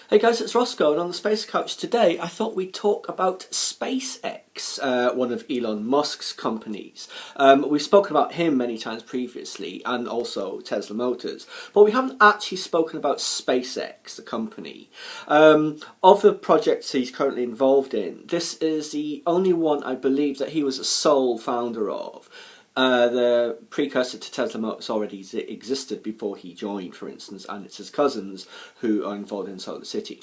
Hey guys, it's Roscoe, and on the Space Couch today I thought we'd talk about Spacex, one of Elon Musk's companies. We've spoken about him many times previously, and also Tesla Motors, but we haven't actually spoken about Spacex, the company. Of the projects he's currently involved in, this is the only one I believe that he was a sole founder of. The precursor to Tesla Motors already existed before he joined, for instance, and it's his cousins who are involved in Solar City.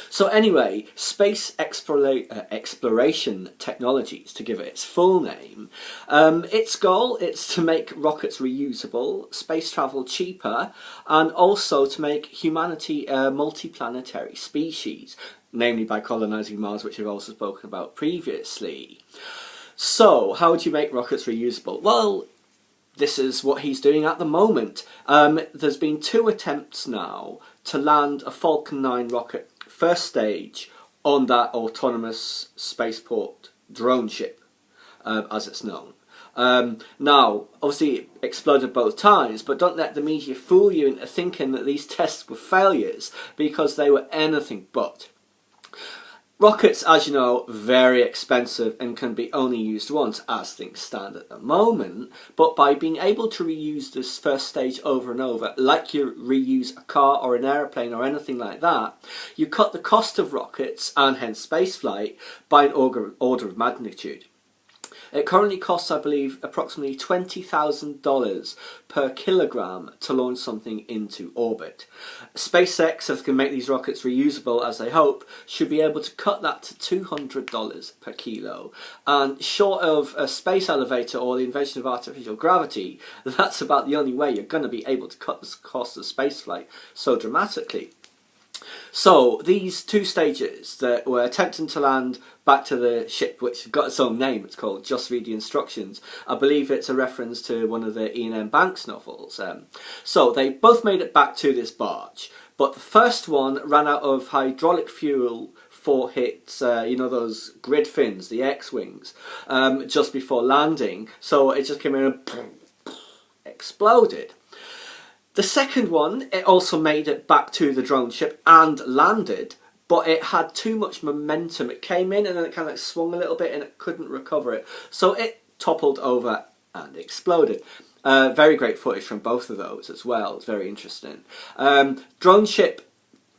So anyway, Space Exploration Technologies, to give it its full name, its goal is to make rockets reusable, space travel cheaper, and also to make humanity a multiplanetary species, namely by colonising Mars, which we've also spoken about previously. So, how would you make rockets reusable? Well, this is what he's doing at the moment. There's been 2 attempts now to land a Falcon 9 rocket, first stage, on that autonomous spaceport drone ship, as it's known. Now, obviously it exploded both times, but don't let the media fool you into thinking that these tests were failures, because they were anything but. Rockets, as you know, very expensive and can be only used once as things stand at the moment, but by being able to reuse this first stage over and over, like you reuse a car or an aeroplane or anything like that, you cut the cost of rockets, and hence spaceflight, by an order of magnitude. It currently costs, I believe, approximately $20,000 per kilogram to launch something into orbit. SpaceX, if they can make these rockets reusable as they hope, should be able to cut that to $200 per kilo. And short of a space elevator or the invention of artificial gravity, that's about the only way you're going to be able to cut the cost of spaceflight so dramatically. So, these 2 stages that were attempting to land back to the ship, which got its own name, it's called Just Read the Instructions. I believe it's a reference to one of the Ian M. Banks novels. So, they both made it back to this barge, but the first one ran out of hydraulic fuel for its, those grid fins, the X-wings, just before landing, so it just came in and exploded. The second one, it also made it back to the drone ship and landed, but it had too much momentum. It came in and then it kind of swung a little bit and it couldn't recover it. So it toppled over and exploded. Very great footage from both of those as well. It's very interesting. Drone ship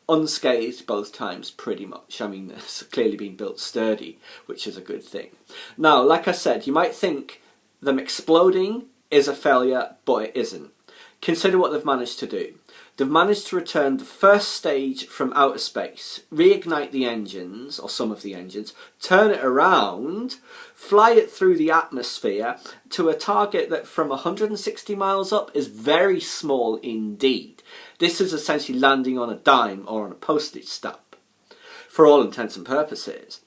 unscathed both times, pretty much. I mean, it's clearly been built sturdy, which is a good thing. Now, like I said, you might think them exploding is a failure, but it isn't. Consider what they've managed to do. They've managed to return the first stage from outer space, reignite the engines, or some of the engines, turn it around, fly it through the atmosphere to a target that from 160 miles up is very small indeed. This is essentially landing on a dime or on a postage stamp, for all intents and purposes.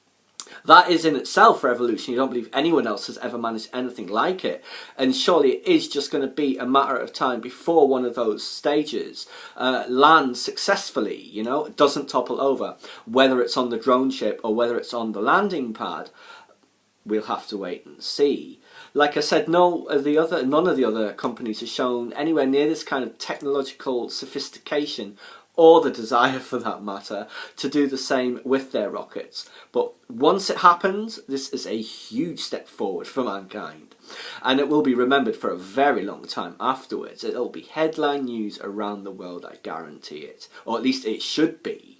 That is in itself revolutionary. I don't believe anyone else has ever managed anything like it. And surely it is just going to be a matter of time before one of those stages lands successfully, it doesn't topple over. Whether it's on the drone ship or whether it's on the landing pad, we'll have to wait and see. Like I said, none of the other companies have shown anywhere near this kind of technological sophistication, or the desire for that matter, to do the same with their rockets. But once it happens, this is a huge step forward for mankind. And it will be remembered for a very long time afterwards. It'll be headline news around the world, I guarantee it. Or at least it should be.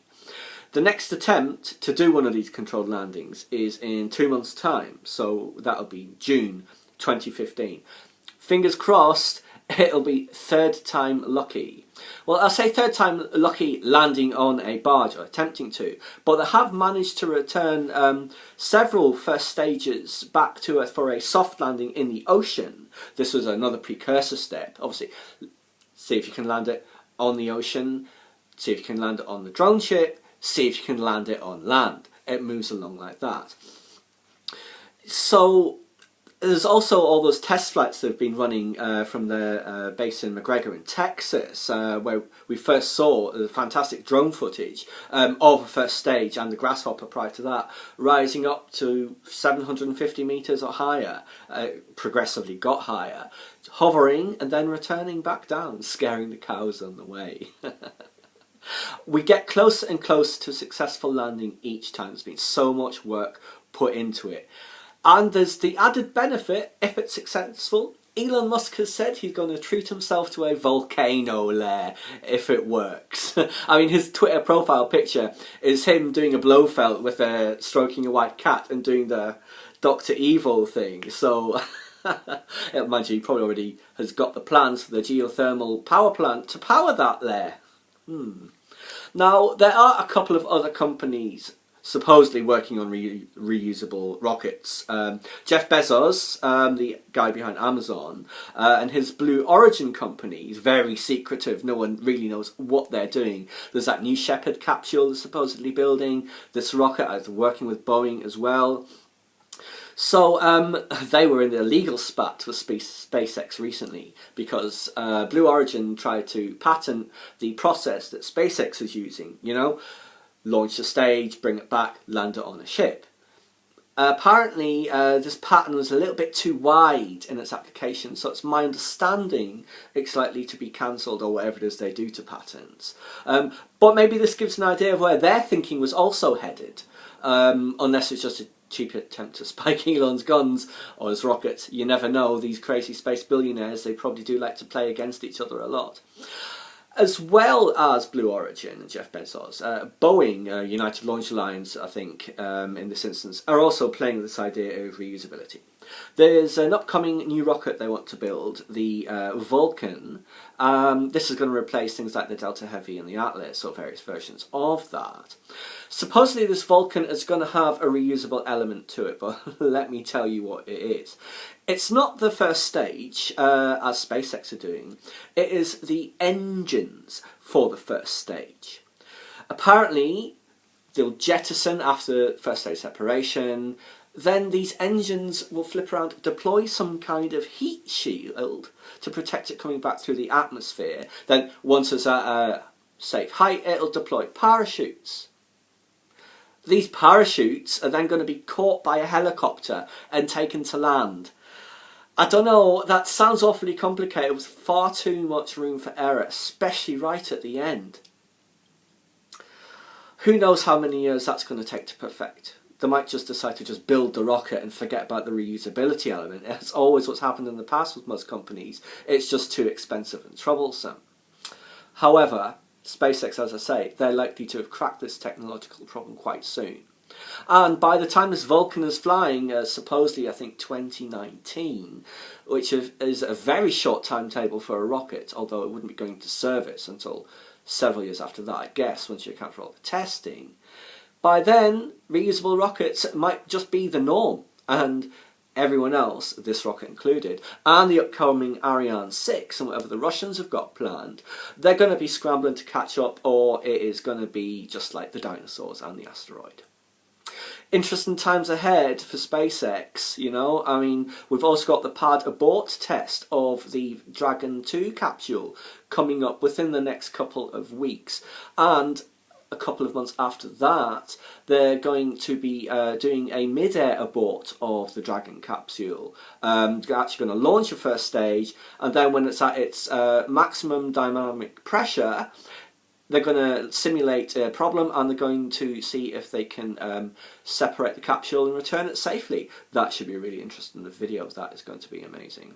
The next attempt to do one of these controlled landings is in 2 months' time. So that'll be June 2015. Fingers crossed, it'll be 3rd time lucky. Well, I'll say 3rd time lucky landing on a barge, or attempting to, but they have managed to return several first stages back to for a soft landing in the ocean. This was another precursor step. Obviously, see if you can land it on the ocean, see if you can land it on the drone ship, see if you can land it on land. It moves along like that. So there's also all those test flights that have been running from the base in McGregor in Texas, where we first saw the fantastic drone footage of the first stage and the Grasshopper prior to that, rising up to 750 metres or higher, progressively got higher, hovering and then returning back down, scaring the cows on the way. We get closer and closer to a successful landing each time. There's been so much work put into it. And there's the added benefit, if it's successful, Elon Musk has said he's going to treat himself to a volcano lair if it works. I mean, his Twitter profile picture is him doing a Blofeld with stroking a white cat and doing the Dr. Evil thing. So, mind you, he probably already has got the plans for the geothermal power plant to power that lair. Now, there are a couple of other companies supposedly working on reusable rockets. Jeff Bezos, the guy behind Amazon, and his Blue Origin company is very secretive. No one really knows what they're doing. There's that New Shepard capsule they're supposedly building. This rocket is working with Boeing as well. So they were in a legal spat with SpaceX recently because Blue Origin tried to patent the process that SpaceX is using, you know, launch a stage, bring it back, land it on a ship. Apparently this patent was a little bit too wide in its application, so it's my understanding it's likely to be cancelled or whatever it is they do to patents. But maybe this gives an idea of where their thinking was also headed, unless it's just a cheap attempt to spike Elon's guns or his rockets. You never know, these crazy space billionaires, they probably do like to play against each other a lot. As well as Blue Origin and Jeff Bezos, Boeing, United Launch Alliance, I think, in this instance, are also playing with this idea of reusability. There's an upcoming new rocket they want to build, the Vulcan. This is going to replace things like the Delta Heavy and the Atlas, or various versions of that. Supposedly this Vulcan is going to have a reusable element to it, but let me tell you what it is. It's not the first stage, as SpaceX are doing. It is the engines for the first stage. Apparently, they'll jettison after first stage separation. Then these engines will flip around, deploy some kind of heat shield to protect it coming back through the atmosphere. Then, once it's at a safe height, it'll deploy parachutes. These parachutes are then going to be caught by a helicopter and taken to land. I don't know, that sounds awfully complicated with far too much room for error, especially right at the end. Who knows how many years that's going to take to perfect. They might just decide to just build the rocket and forget about the reusability element. It's always what's happened in the past with most companies. It's just too expensive and troublesome. However, SpaceX, as I say, they're likely to have cracked this technological problem quite soon. And by the time this Vulcan is flying, supposedly I think 2019, which is a very short timetable for a rocket, although it wouldn't be going to service until several years after that, I guess, once you account for all the testing. By then, reusable rockets might just be the norm, and everyone else, this rocket included, and the upcoming Ariane 6 and whatever the Russians have got planned, they're going to be scrambling to catch up, or it is going to be just like the dinosaurs and the asteroid. Interesting times ahead for SpaceX, you know. I mean, we've also got the pad abort test of the Dragon 2 capsule coming up within the next couple of weeks, and a couple of months after that, they're going to be doing a mid-air abort of the Dragon capsule. They're actually going to launch a first stage, and then when it's at its maximum dynamic pressure, they're going to simulate a problem, and they're going to see if they can separate the capsule and return it safely. That should be really interesting. The video of that is going to be amazing.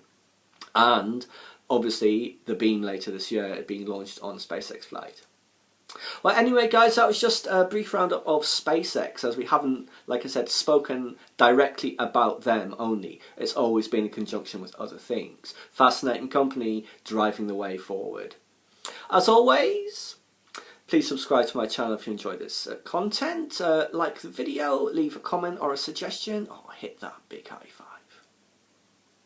And obviously, the beam later this year being launched on SpaceX flight. Well, anyway, guys, that was just a brief roundup of SpaceX, as we haven't, like I said, spoken directly about them only. It's always been in conjunction with other things. Fascinating company, driving the way forward. As always, please subscribe to my channel if you enjoy this content. Like the video, leave a comment or a suggestion, or hit that big high five.